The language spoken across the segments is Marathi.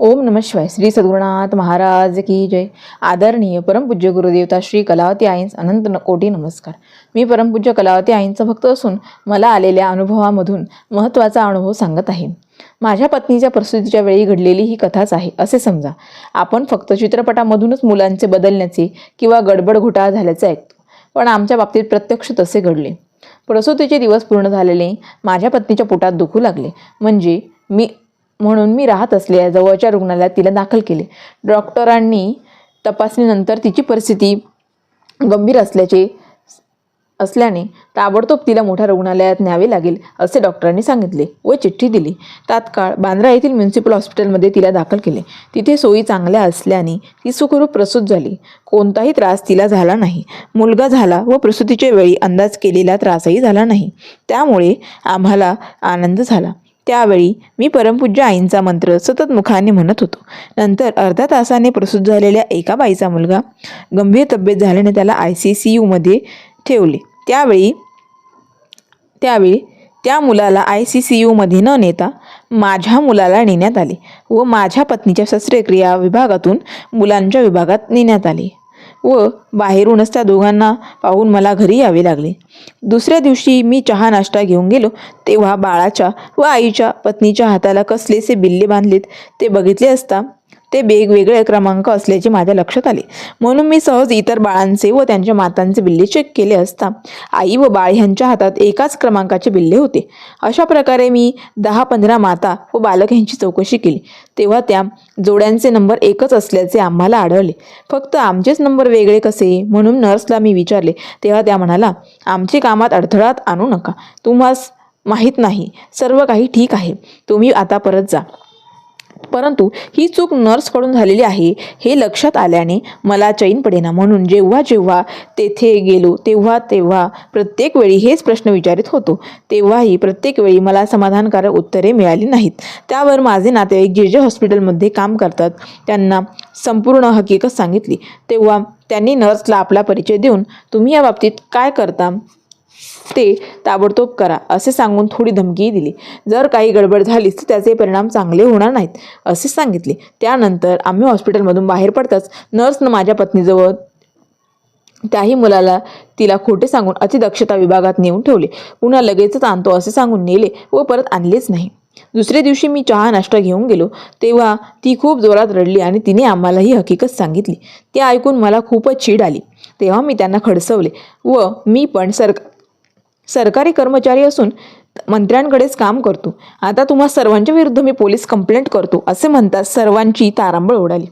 ओम नमः शिवाय. श्री सद्गुरुनाथ महाराज की जय. आदरणीय परमपूज्य गुरुदेवता श्री कलावती आईंस अनंत कोटी नमस्कार. मी परमपूज्य कलावती आईंचा भक्त असून मला आलेल्या अनुभवामधून महत्त्वाचा अनुभव सांगत आहे. माझ्या पत्नीच्या प्रसूतीच्या वेळी घडलेली ही कथाच आहे असे समजा. आपण फक्त चित्रपटामधूनच मुलांचे बदलण्याचे किंवा गडबड घोटाळा झाल्याचे ऐकतो, पण आमच्या बाबतीत प्रत्यक्ष तसे घडले. प्रसूतीचे दिवस पूर्ण झालेले माझ्या पत्नीच्या पोटात दुखू लागले. म्हणून मी राहत असलेल्या जवळच्या रुग्णालयात तिला दाखल केले. डॉक्टरांनी तपासणीनंतर तिची परिस्थिती गंभीर असल्याने ताबडतोब तिला मोठ्या रुग्णालयात न्यावे लागेल असे डॉक्टरांनी सांगितले व चिठ्ठी दिली. तात्काळ बांद्रा येथील म्युनिसिपल हॉस्पिटलमध्ये तिला दाखल केले. तिथे सोयी चांगल्या असल्याने ती सुखरूप प्रसूत झाली. कोणताही त्रास तिला झाला नाही. मुलगा झाला व प्रसूतीच्या वेळी अंदाज केलेला त्रासही झाला नाही. त्यामुळे आम्हाला आनंद झाला. त्यावेळी मी परमपूज्य आईंचा मंत्र सतत मुखाने म्हणत होतो. नंतर अर्ध्या तासाने प्रसूत झालेल्या एका बाईचा मुलगा गंभीर तब्येत झाल्याने त्याला ICCUमध्ये ठेवले. त्यावेळी त्या मुलाला ICCUमध्ये न नेता माझ्या मुलाला नेण्यात आले व माझ्या पत्नीच्या शस्त्रक्रिया विभागातून मुलांच्या विभागात नेण्यात आले व बाहेरूनच त्या दोघांना पाहून मला घरी यावे लागले. दुसऱ्या दिवशी मी चहा नाश्ता घेऊन गेलो तेव्हा बाळाच्या व आईच्या पत्नीच्या हाताला कसलेसे बिल्ले बांधलेत ते बघितले असता ते वेगवेगळे क्रमांक असल्याचे माझ्या लक्षात आले. म्हणून मी सहज इतर बाळांचे व त्यांच्या मातांचे बिल्ले चेक केले असता आई व बाळ यांच्या हातात एकाच क्रमांकाचे बिल्ले होते. अशा प्रकारे मी 10-15 माता व बालक यांची चौकशी केली तेव्हा त्या जोड्यांचे नंबर एकच असल्याचे आम्हाला आढळले. फक्त आमचेच नंबर वेगळे कसे म्हणून नर्सला मी विचारले तेव्हा त्या म्हणाला, आमचे कामात अडथळा आणू नका. तुम्हास माहीत नाही, सर्व काही ठीक आहे, तुम्ही आता परत जा. परंतु ही चूक नर्सकडून झालेली आहे हे लक्षात आल्याने मला चैन पडेना. म्हणून जेव्हा जेव्हा तेथे गेलो तेव्हा प्रत्येक वेळी हेच प्रश्न विचारित होतो. तेव्हाही प्रत्येक वेळी मला समाधानकारक उत्तरे मिळाली नाहीत. त्यावर माझे नातेवाईक जे हॉस्पिटलमध्ये काम करतात त्यांना संपूर्ण हकीकत सांगितली. तेव्हा त्यांनी नर्सला आपला परिचय देऊन तुम्ही या बाबतीत काय करता ते ताबडतोब करा असे सांगून थोडी धमकीही दिली. जर काही गडबड झालीच तर त्याचे परिणाम चांगले होणार नाहीत असे सांगितले. त्यानंतर आम्ही हॉस्पिटलमधून बाहेर पडताच नर्सनं माझ्या पत्नीजवळ त्याही मुलाला तिला खोटे सांगून अतिदक्षता विभागात नेऊन ठेवले. पुन्हा लगेचच आणतो असे सांगून नेले व परत आणलेच नाही. दुसऱ्या दिवशी मी चहा नाश्ता घेऊन गेलो तेव्हा ती खूप जोरात रडली आणि तिने आम्हाला ही हकीकत सांगितली. ते ऐकून मला खूपच चीड आली. तेव्हा मी त्यांना खडसवले व मी पण सरकारी कर्मचारी असून मंत्र्यांकडेच काम करतो. आता तुम्हा सर्वांच्या विरुद्ध मी पोलीस कंप्लेंट करतो असे म्हणताच सर्वांची तारांबळ उडाली.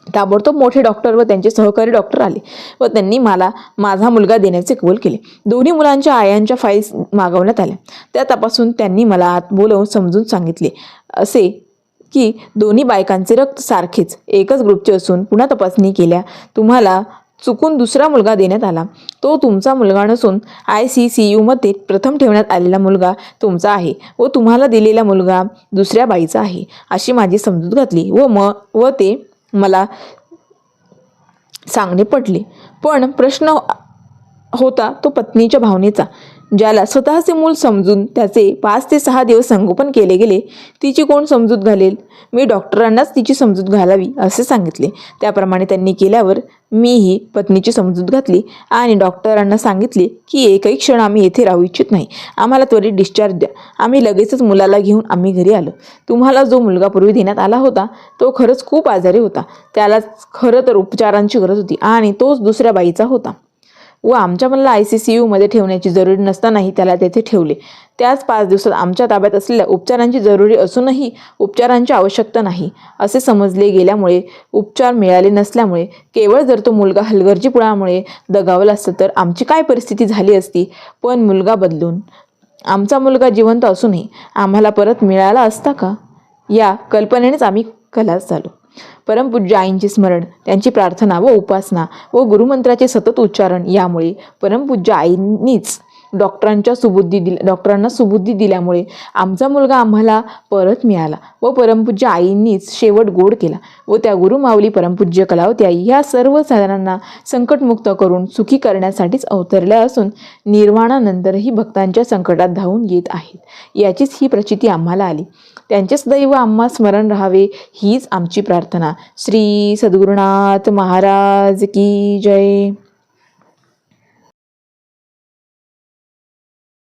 ताबडतोब मोठे डॉक्टर व त्यांचे सहकारी डॉक्टर आले व त्यांनी मला माझा मुलगा देण्याचे कबूल केले. दोन्ही मुलांच्या आयांच्या फाईल्स मागवण्यात आल्या. त्या तपासून त्यांनी मला आत बोलवून समजून सांगितले असे की दोन्ही बायकांचे रक्त सारखेच एकच ग्रुपचे असून पुन्हा तपासणी केल्या तुम्हाला चुकून दुसरा मुलगा देण्यात आला. तो तुमचा मुलगा नसून ICCUमध्ये प्रथम ठेवण्यात आलेला मुलगा तुमचा आहे व तुम्हाला दिलेला मुलगा दुसऱ्या बाईचा आहे अशी माझी समजूत घातली व ते मला सांगणे पडले. पण प्रश्न होता तो पत्नीच्या भावनेचा. ज्याला स्वतःचे मूल समजून त्याचे 5 ते 6 दिवस संगोपन केले गेले तिची कोण समजूत घालेल. मी डॉक्टरांनाच तिची समजूत घालावी असे सांगितले. त्याप्रमाणे त्यांनी केल्यावर मीही पत्नीची समजूत घातली आणि डॉक्टरांना सांगितले की एकही क्षण आम्ही येथे राहू इच्छित नाही, आम्हाला त्वरित डिस्चार्ज द्या. आम्ही लगेचच मुलाला घेऊन आम्ही घरी आलो. तुम्हाला जो मुलगा पूर्वी देण्यात आला होता तो खरंच खूप आजारी होता. त्याला खरं तर उपचारांची गरज होती आणि तोच दुसऱ्या बाईचा होता व आमच्या मुलाला ICCUमध्ये ठेवण्याची जरुरी नसतानाही त्याला तेथे ठेवले. त्याच 5 दिवसात आमच्या ताब्यात असलेल्या उपचारांची जरुरी असूनही उपचारांची आवश्यकता नाही असे समजले गेल्यामुळे उपचार मिळाले नसल्यामुळे केवळ जर तो मुलगा हलगर्जीपणामुळे दगावला असता तर आमची काय परिस्थिती झाली असती. पण मुलगा बदलून आमचा मुलगा जिवंत असूनही आम्हाला परत मिळाला असता का या कल्पनेनेच आम्ही खलास झालो. परमपूज्य आईंचे स्मरण, त्यांची प्रार्थना व उपासना व गुरुमंत्राचे सतत उच्चारण यामुळे परमपूज्य आईंनीच डॉक्टरांना सुबुद्धी दिल्यामुळे आमचा मुलगा आम्हाला परत मिळाला व परमपूज्य आईंनीच शेवट गोड केला व त्या गुरुमाऊली परमपूज्य कलावती आई ह्या सर्व साधनांना संकटमुक्त करून सुखी करण्यासाठीच अवतरल्या असून निर्वाणानंतरही भक्तांच्या संकटात धावून येत आहेत याचीच ही प्रचिती आम्हाला आली. त्यांचेच दैव आम्हा स्मरण राहावे हीच आमची प्रार्थना. श्री सद्गुरुनाथ महाराज की जय.